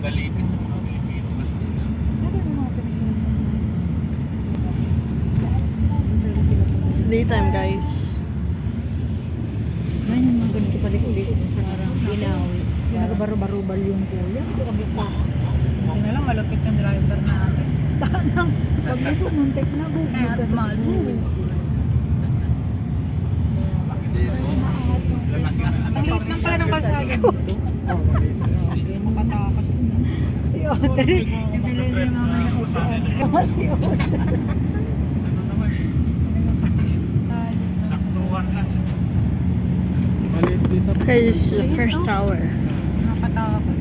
Galipin sa mga Pilipino kasi na. It's daytime, guys. Ngayon yung mga ganito paliko-liko sa arang Binawi. Pinagabaro-barubal yung kuya. So kami pa. Kasi na lang malapit yung driver natin. Tanang. Pag dito muntik na bubog ka malu. Ang liit lang pala ng kalsada dito. Makatakot. Si Otter. Ibili niya mga upuan. Si Otter. Ano naman eh. Saktuhan lang. Maliit dito. Here's the first tower. Nakatakot.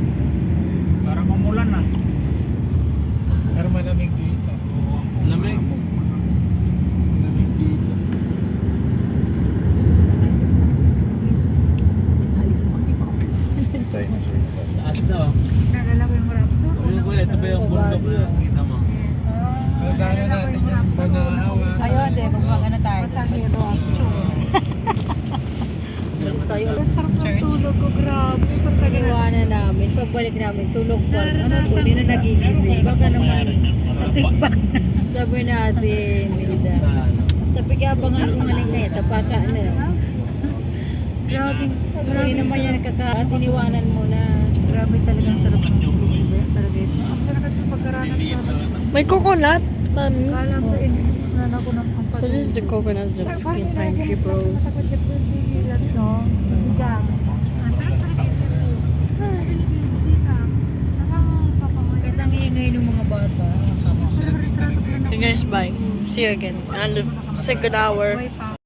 Parang umulan na. Pero malamig dito. Lamig? Malamig dito. Alis mo ako. Taas na oh. Nalalaw yung raptor. Ito ba yung bundok na kita mo? Dahil natin yung Banahawa. Ayun, di. Magpagano tayo. Pasahero Alis tayo. Ang sarap ng tulog ko. Grabe. Iniwanan namin. Pagbalik namin, tulog pa. Ano po, hindi na nagigising. Baka naman, natigbak na. Sabi natin, Milda. Tapi abangan ko nga kayo, tapaka na. Grabe. Hindi naman yan nakakaat, iniwanan mo na. Grabe talagang sarap ng tulog. Talaga ito. Ang sarap kasi pagkaranas na. May coconut, mami. Kala ko in-inits na ako ng So this is the coconut, the freaking pine tree, bro. Matakot yung pigilan, no? Bigang. Kahit ang ingay ng mga bata. Okay guys, bye. See you again. And the second hour.